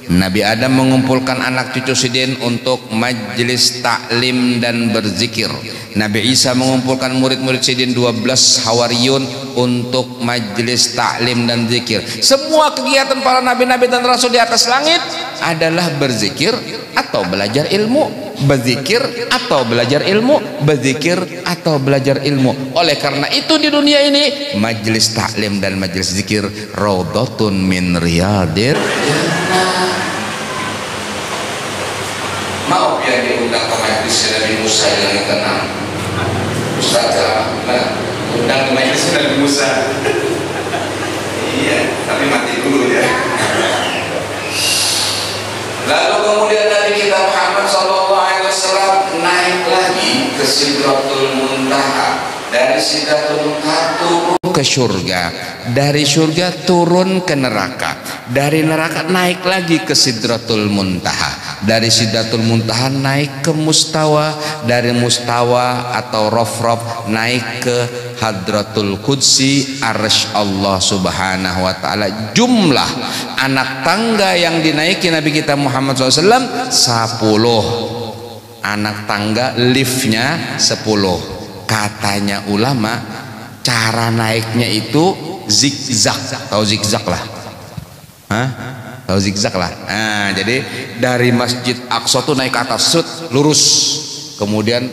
Nabi Adam mengumpulkan anak cucu sidin untuk majlis taklim dan berzikir. Nabi Isa mengumpulkan murid-murid sidin 12 hawariyun untuk majlis taklim dan zikir. Semua kegiatan para nabi-nabi dan rasul di atas langit adalah berzikir atau belajar ilmu, berzikir atau belajar ilmu, berzikir atau belajar ilmu. Oleh karena itu di dunia ini majlis taklim dan majlis zikir raudhatun min riyadir. Mau biar diundang ke majlis Nabi Musa yang tenang. Ustaz gimana? Undang ke majlis Nabi Musa. Iya, tapi mati dulu ya. Lalu kemudian Nabi kita Muhammad SAW naik lagi ke Sidratul Muntaha. Dari Sidratul Muntaha turun ke surga, dari surga turun ke neraka, dari neraka naik lagi ke Sidratul Muntaha. dari Sidratul Muntaha naik ke Mustawa, dari Mustawa atau Rof naik ke Hadratul Qudsi Arsy Allah Subhanahu wa taala. Jumlah anak tangga yang dinaiki Nabi kita Muhammad SAW 10. Anak tangga liftnya 10. Katanya ulama cara naiknya itu zigzag. Tahu zigzag lah? Hah? Tahu zigzag lah. Nah, jadi dari Masjid Aqsa tuh naik ke atas, lurus, kemudian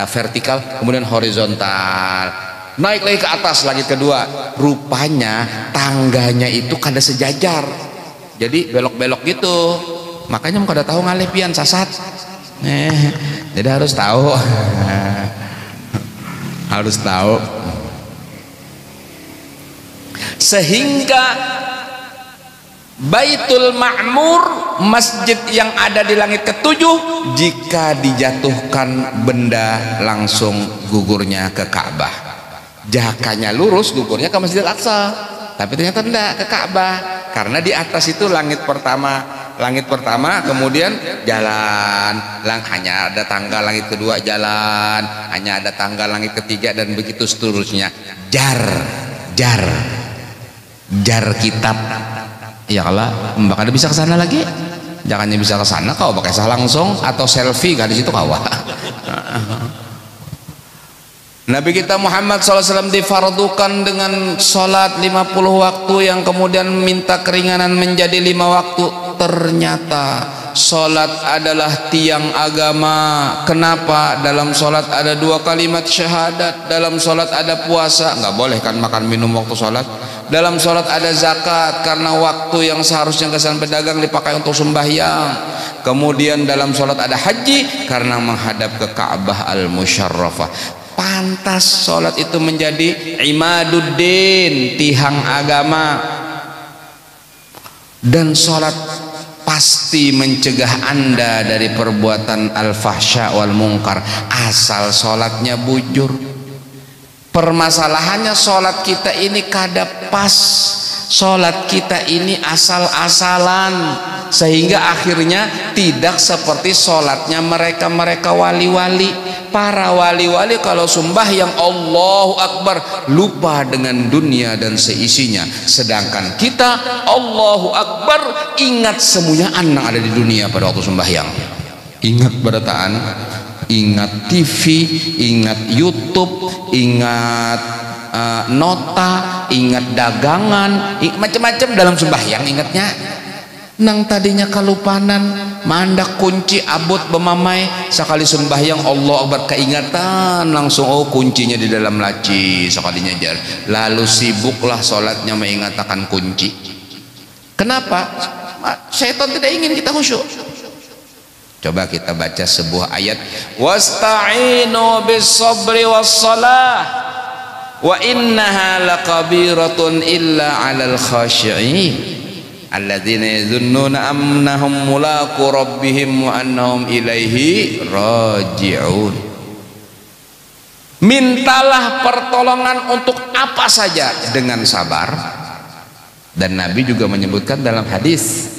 vertikal, kemudian horizontal, naik lagi ke atas, lagi kedua. Rupanya tangganya itu kada sejajar, jadi belok-belok gitu. Makanya kada tahu ngalih pian sasat. Jadi harus tahu. Harus tahu. Sehingga Baitul Ma'mur, masjid yang ada di langit ketujuh, jika dijatuhkan benda langsung gugurnya ke Ka'bah. Jakanya lurus, gugurnya ke Masjidil Aqsa, tapi ternyata tidak, ke Ka'bah. Karena di atas itu langit pertama, kemudian jalan, hanya ada tangga. Langit kedua jalan, hanya ada tangga. Langit ketiga, dan begitu seterusnya. Jar kitab. Ya Allah, mbak ada bisa ke sana lagi? Jangannya bisa ke sana kau pakai sah langsung atau selfie kan di situ kau. Nabi kita Muhammad SAW difardukan dengan sholat 50 waktu yang kemudian minta keringanan menjadi 5 waktu. Ternyata sholat adalah tiang agama. Kenapa? Dalam sholat ada 2 kalimat syahadat, dalam sholat ada puasa, nggak boleh kan makan minum waktu sholat. Dalam sholat ada zakat, karena waktu yang seharusnya kesan pedagang dipakai untuk sembahyang. Kemudian dalam sholat ada haji, karena menghadap ke Ka'bah al-Musyarrafah. Pantas sholat itu menjadi imaduddin, tiang agama. Dan sholat pasti mencegah Anda dari perbuatan al-fahsya wal munkar, asal sholatnya bujur. Permasalahannya sholat kita ini kada pas, sholat kita ini asal-asalan, sehingga akhirnya tidak seperti sholatnya mereka wali-wali. Para wali-wali kalau sembahyang Allahu Akbar lupa dengan dunia dan seisinya, sedangkan kita Allahu Akbar ingat semuanya yang ada di dunia pada waktu sembahyang. Ingat berataan, ingat TV, ingat YouTube, ingat nota, ingat dagangan, macam-macam dalam sembahyang ingatnya. Nang tadinya kalupanan, mandak kunci abot bemamai, sekali sembahyang Allah Akbar keingatan langsung, oh kuncinya di dalam laci, sekalinya jar. Lalu sibuklah sholatnya mengatakan kunci. Kenapa? Setan tidak ingin kita khusyuk. Coba kita baca sebuah ayat, wasta'inu bis sabri was salah wa innaha laqabiratun illa 'alal khashi'in alladzina yadhunnuna annahum mulaqu rabbihim wa annahum ilaihi raji'un. Mintalah pertolongan untuk apa saja dengan sabar. Dan Nabi juga menyebutkan dalam hadis,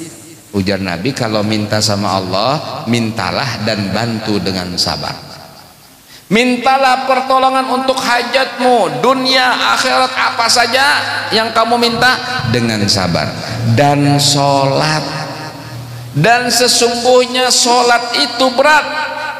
ujar Nabi, kalau minta sama Allah, mintalah dan bantu dengan sabar. Mintalah pertolongan untuk hajatmu, dunia, akhirat, apa saja yang kamu minta dengan sabar. Dan sholat, dan sesungguhnya sholat itu berat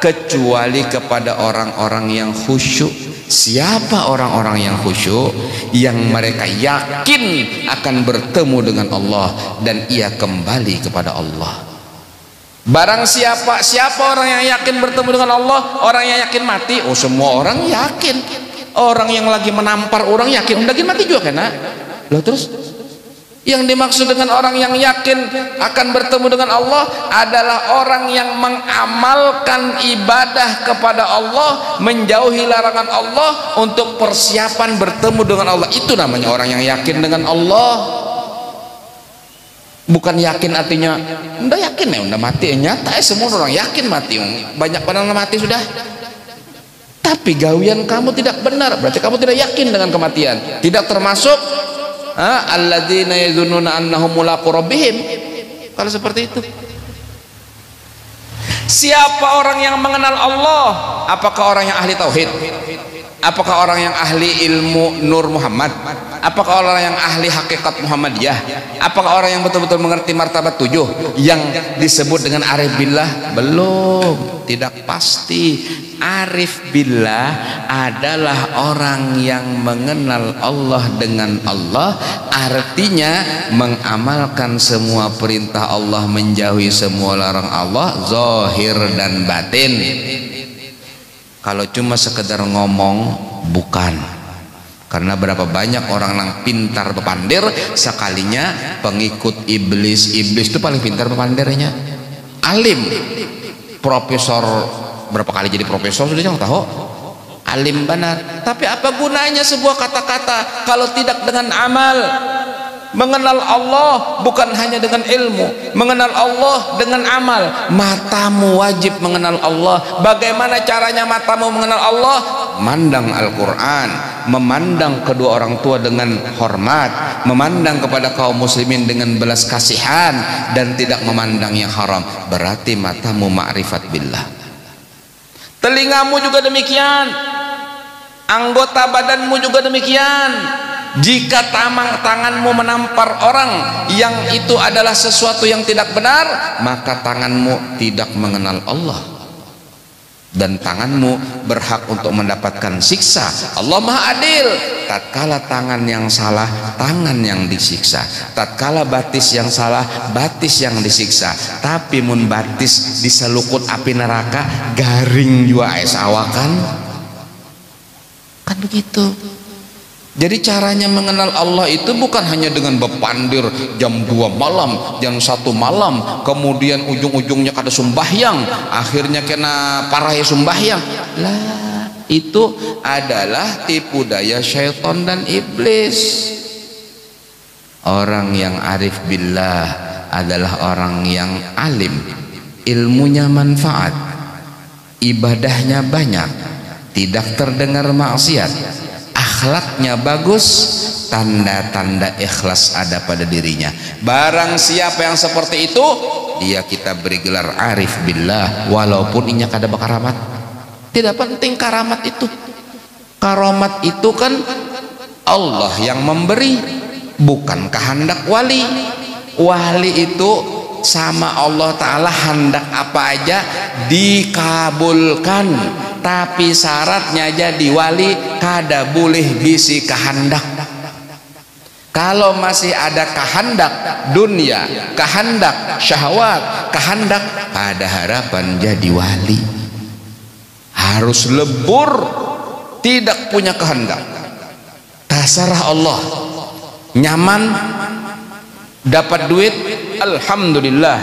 kecuali kepada orang-orang yang khusyuk. Siapa orang-orang yang khusyuk? Yang mereka yakin akan bertemu dengan Allah dan ia kembali kepada Allah. Barang siapa orang yang yakin bertemu dengan Allah, orang yang yakin mati. Oh, semua orang yakin. Orang yang lagi menampar orang yakin lagi mati juga kena. Loh, terus yang dimaksud dengan orang yang yakin akan bertemu dengan Allah adalah orang yang mengamalkan ibadah kepada Allah, menjauhi larangan Allah untuk persiapan bertemu dengan Allah. Itu namanya orang yang yakin dengan Allah. Bukan yakin artinya udah yakin ya udah mati, nyata semua orang yakin mati, banyak orang mati sudah. Tapi gawian kamu tidak benar, berarti kamu tidak yakin dengan kematian, tidak termasuk alladzina yadhunnuna annahum mulaqu rabbihim. Kalau seperti itu, Siapa orang yang mengenal Allah? Apakah orang yang ahli tauhid? Apakah orang yang ahli ilmu Nur Muhammad? Apakah orang yang ahli hakikat Muhammadiyah? Apakah orang yang betul-betul mengerti martabat 7 yang disebut dengan arif billah? Belum, tidak pasti. Arif billah adalah orang yang mengenal Allah dengan Allah, artinya mengamalkan semua perintah Allah, menjauhi semua larang Allah, zahir dan batin. Kalau cuma sekedar ngomong, bukan. Karena berapa banyak orang yang pintar bepandir, sekalinya pengikut iblis. Iblis itu paling pintar bepandirnya. Alim, profesor, berapa kali jadi profesor sudah jangan tahu. Alim benar, tapi apa gunanya sebuah kata-kata kalau tidak dengan amal? Mengenal Allah bukan hanya dengan ilmu, mengenal Allah dengan amal. Matamu wajib mengenal Allah. Bagaimana caranya matamu mengenal Allah? Memandang Al-Quran, memandang kedua orang tua dengan hormat, memandang kepada kaum muslimin dengan belas kasihan, dan tidak memandang yang haram. Berarti matamu ma'rifat billah. Telingamu juga demikian, anggota badanmu juga demikian. Jika tanganmu menampar orang yang itu adalah sesuatu yang tidak benar, maka tanganmu tidak mengenal Allah, dan tanganmu berhak untuk mendapatkan siksa. Allah Maha Adil. Tatkala tangan yang salah, tangan yang disiksa. Tatkala batis yang salah, batis yang disiksa. Tapi mun batis diselukut api neraka, garing jua es awakan, kan begitu. Jadi caranya mengenal Allah itu bukan hanya dengan bepandir jam 2 malam, jam 1 malam, kemudian ujung-ujungnya kada sumbahyang, akhirnya kena parahi sumbahyang. Lah, itu adalah tipu daya syaitan dan iblis. Orang yang arif billah adalah orang yang alim, ilmunya manfaat, ibadahnya banyak, tidak terdengar maksiat, akhlaknya bagus, tanda-tanda ikhlas ada pada dirinya. Barang siapa yang seperti itu, dia kita beri gelar arif billah, walaupun inya kada bakaramat. Tidak penting karamat itu. Karamat itu kan Allah yang memberi, bukan kehendak wali. Wali itu sama Allah Ta'ala, hendak apa aja dikabulkan, tapi syaratnya jadi wali kada boleh bisi kehendak. Kalau masih ada kehendak dunia, kehendak syahwat, kehendak, ada harapan jadi wali. Harus lebur, tidak punya kehendak, terserah Allah. Nyaman, dapat duit, alhamdulillah.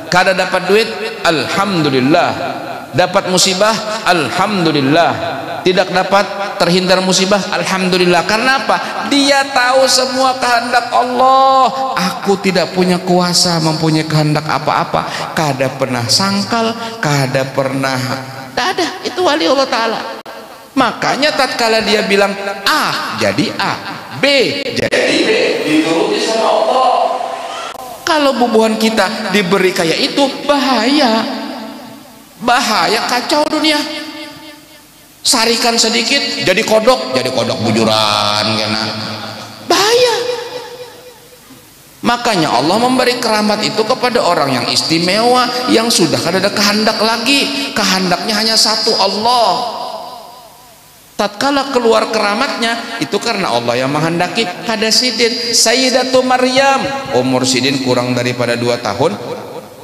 Kada dapat duit, alhamdulillah. Dapat musibah, alhamdulillah. Tidak dapat, terhindar musibah, alhamdulillah. Karena apa? Dia tahu semua kehendak Allah. Aku tidak punya kuasa mempunyai kehendak apa-apa. Kada pernah sangkal, kada pernah. Tidak ada. Itu wali Allah Ta'ala. Makanya tatkala dia bilang A, jadi A, B, jadi B, dituruti sama Allah. Kalau bubuhan kita diberi kayak itu, bahaya, bahaya, kacau dunia. Sarikan sedikit jadi kodok bujuran, kena bahaya. Makanya Allah memberi keramat itu kepada orang yang istimewa, yang sudah kada ada kehendak lagi, kehendaknya hanya satu, Allah. Tatkala keluar keramatnya itu karena Allah yang menghendaki. Kada sidin Sayyidatu Maryam, umur sidin kurang daripada 2 tahun,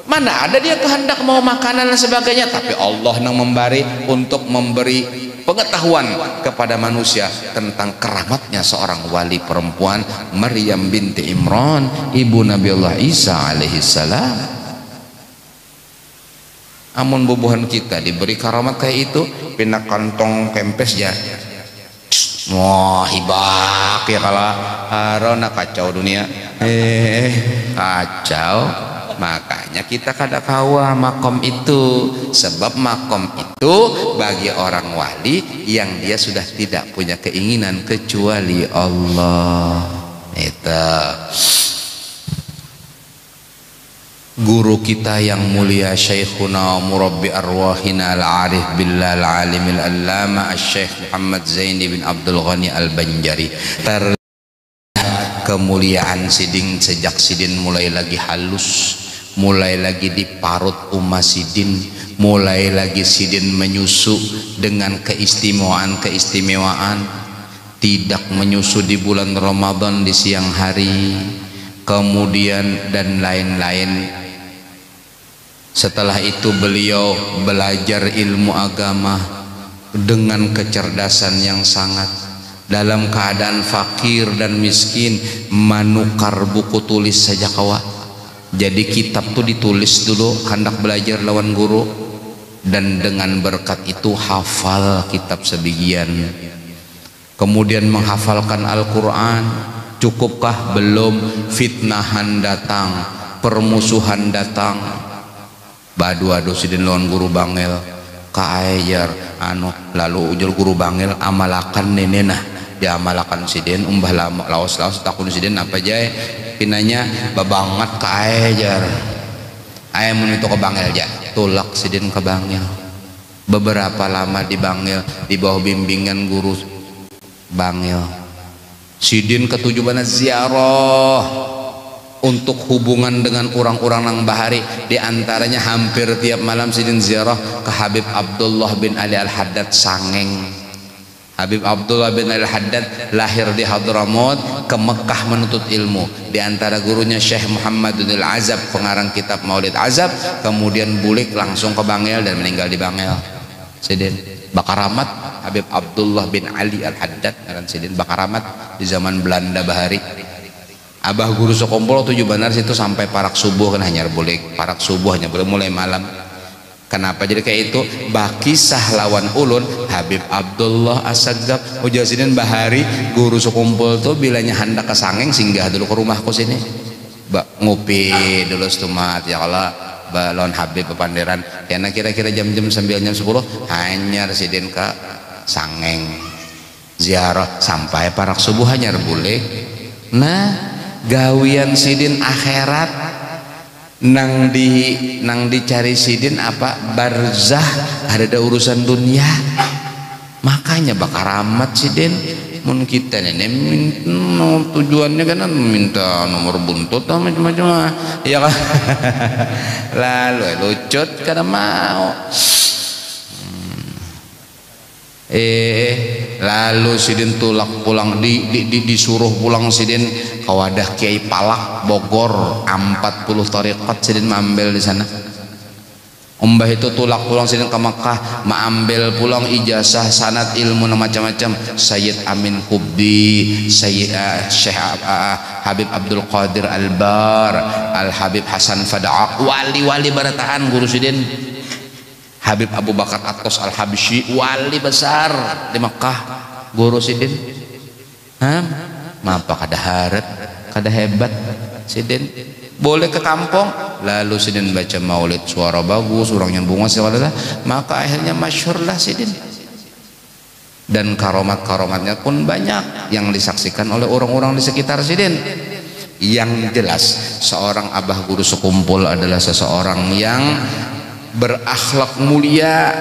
mana ada dia kehendak mau makanan dan sebagainya, tapi Allah yang memberi untuk memberi pengetahuan kepada manusia tentang keramatnya seorang wali perempuan, Maryam binti Imran, ibu Nabi Allah Isa alaihissalam. Amun bubuhan kita diberi karamat kayak itu, pindah kantong kempes ya, wah hibak ya, kalau harona kacau dunia, kacau. Makanya kita kada kawa makom itu, sebab makom itu bagi orang wali yang dia sudah tidak punya keinginan kecuali Allah. Itu guru kita yang mulia Syekhuna murabbi arwahina al-arif billah al-alimil allama Syekh Muhammad Zaini bin Abdul Ghani al-Banjari. Kemuliaan sidin sejak sidin mulai lagi halus, mulai lagi diparut umat sidin, mulai lagi sidin menyusu dengan keistimewaan, tidak menyusu di bulan Ramadan di siang hari, kemudian dan lain-lain. Setelah itu beliau belajar ilmu agama dengan kecerdasan yang sangat, dalam keadaan fakir dan miskin manukar buku tulis saja kawa. Jadi kitab tuh ditulis dulu hendak belajar lawan guru, dan dengan berkat itu hafal kitab sebagian, kemudian menghafalkan Al-Quran. Cukupkah? Belum. Fitnahan datang, permusuhan datang. Badu-adu sidin lawan guru bangel kaajar lalu ujur guru bangel amalakan nenenah diamalakan sidin umbah laos takun sidin apa jay pinanya babangat kaajar ayam itu ke bangel ja tulak sidin ke bangel. Beberapa lama di bangel di bawah bimbingan guru bangel. Sidin ketujuan ziarah untuk hubungan dengan orang-orang nang bahari, diantaranya hampir tiap malam sidin ziarah ke Habib Abdullah bin Ali Al-Haddad Sangeng. Habib Abdullah bin Ali Al-Haddad lahir di Hadramaut, ke Mekah menuntut ilmu. Di antara gurunya Syekh Muhammadun Al-Azab, pengarang kitab Maulid Azab, kemudian bulik langsung ke Bangel dan meninggal di Bangel. Sidin Bakaramat Habib Abdullah bin Ali Al-Haddad ngaran sidin Bakaramat di zaman Belanda bahari. Abah guru sekompol tujuh benar situ sampai parak subuh kan hanya boleh parak subuh hanya boleh mulai malam. Kenapa jadi kayak itu? Bakisah lawan ulun Habib Abdullah As-Saggab ujasidin bahari guru sekompol tuh bilanya hendak ke Sangeng singgah dulu ke rumahku sini. Ngopi dulu setumat ya kalau balon Habib pepanderan karena kira-kira jam-jam 9 jam 10 hanya sidin ke Sangeng ziarah sampai parak subuh hanya boleh. Nah gawian sidin akhirat nang dicari sidin apa barzah ada urusan dunia, makanya Bakaramat sidin mun kita nenek tujuannya kan minta nomor buntut atau macam-macam ya kan. Lalu lucut kada mau lalu sidin tulak pulang disuruh pulang sidin ke wadah Kiai Palak Bogor 40 tariqat sidin mengambil di sana. Umbah itu tulak pulang sidin ke Makkah mengambil pulang ijazah sanad ilmu macam-macam Sayyid Amin Kubdi, Syekh Habib Abdul Qadir Al-Bar, Al Habib Hasan Fada'ak, wali-wali barataan guru sidin. Habib Abu Bakar Atos Al-Habsyi wali besar di Makkah guru sidin. Mapa kada harat kada hebat sidin boleh ke kampung lalu sidin baca maulid suara bagus orang yang bunga segala maka akhirnya masyhur lah sidin, dan karomat-karomatnya pun banyak yang disaksikan oleh orang-orang di sekitar sidin. Yang jelas seorang abah guru sekumpul adalah seseorang yang berakhlak mulia,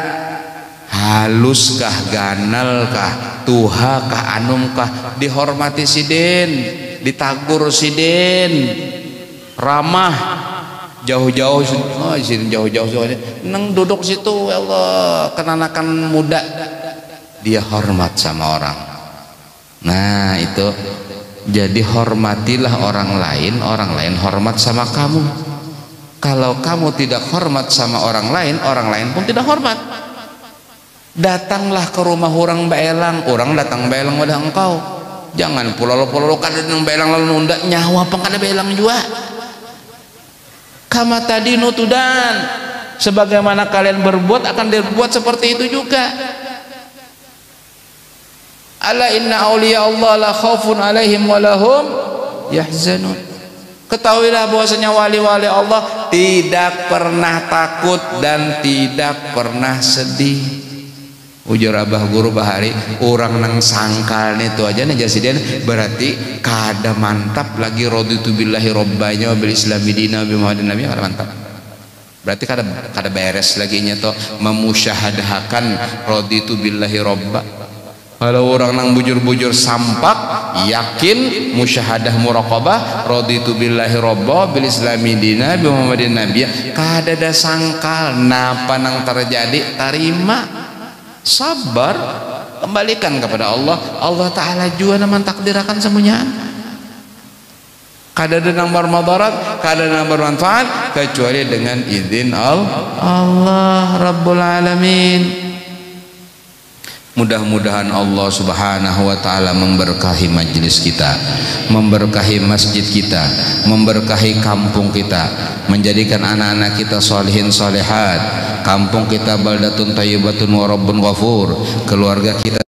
haluskah, ganalkah, tuhakah, anumkah, dihormati sidin, ditagur sidin, ramah, jauh-jauh sidin jauh-jauh neng duduk situ ya Allah kenanakan muda dia hormat sama orang. Nah itu jadi hormatilah orang lain hormat sama kamu. Kalau kamu tidak hormat sama orang lain pun tidak hormat. Datanglah ke rumah orang beelang, orang datang beelang wadah engkau. Jangan pulau-pulau kada nang beelang lalu nunda nyawa pengkada beelang juga. Kama tadi nutudan, sebagaimana kalian berbuat akan dibuat seperti itu juga. Ala inna auliya Allah la khaufun alaihim wa lahum yahzanun. Ketahuilah bahwasanya wali-wali Allah tidak pernah takut dan tidak pernah sedih. Ujar abah guru bahari orang nang sangkal itu aja nih jasiden berarti kada mantap lagi raditu billahi robbanya bil islami dina bi muhammadin nabi kada mantap berarti kada beres lagi nya to memusyahadahkan raditu billahi robba. Kalau orang nang bujur-bujur sampak yakin musyahadah muraqabah raditu billahi robba bil islami dina bi muhammadin nabi kada ada sangkal napa nang terjadi tarima sabar kembalikan kepada Allah. Allah Ta'ala juga naman takdirakan semuanya kada ada nang bermadarat kada ada nang bermanfaat kecuali dengan izin Allah Rabbul Alamin. Mudah-mudahan Allah Subhanahu wa Ta'ala memberkahi majlis kita, memberkahi masjid kita, memberkahi kampung kita, menjadikan anak-anak kita solihin solihat, kampung kita baldatun thayyibatun wa rabbun ghafur, keluarga kita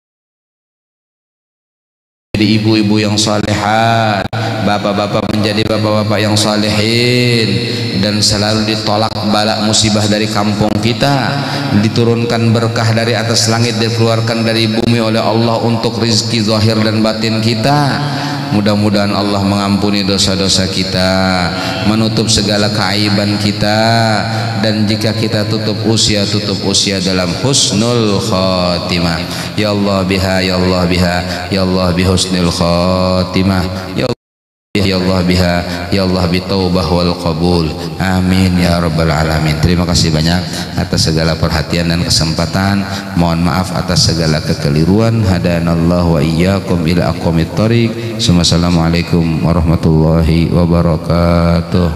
menjadi ibu-ibu yang salihat, bapak-bapak menjadi bapak-bapak yang salihin, dan selalu ditolak bala musibah dari kampung kita, diturunkan berkah dari atas langit, dikeluarkan dari bumi oleh Allah untuk rizki zahir dan batin kita. Mudah-mudahan Allah mengampuni dosa-dosa kita, menutup segala keaiban kita, dan jika kita tutup usia dalam husnul khatimah. Ya Allah biha, ya Allah biha, ya Allah bi husnul khatimah, ya Allah biha, ya Allah bi taubah wal qabul. Amin ya rabbal alamin. Terima kasih banyak atas segala perhatian dan kesempatan. Mohon maaf atas segala kekeliruan. Hadanallahu wa iyyakum ila aqwamit thoriq. Assalamualaikum warahmatullahi wabarakatuh.